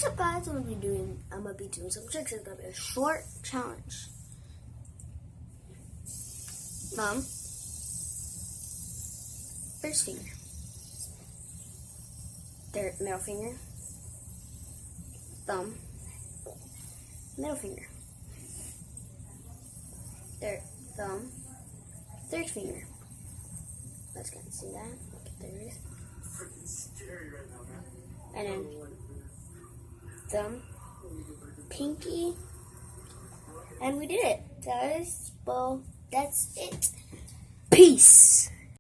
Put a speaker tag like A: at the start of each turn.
A: What's up, guys? I'm gonna be doing some tricks. It's gonna be a short challenge. Thumb, first finger, middle finger, thumb, middle finger, thumb, third finger. Let's go and see that. Okay, there it is.
B: Freaking scary right now, man.
A: And then thumb, pinky, and we did it, guys. Well, that's it. Peace.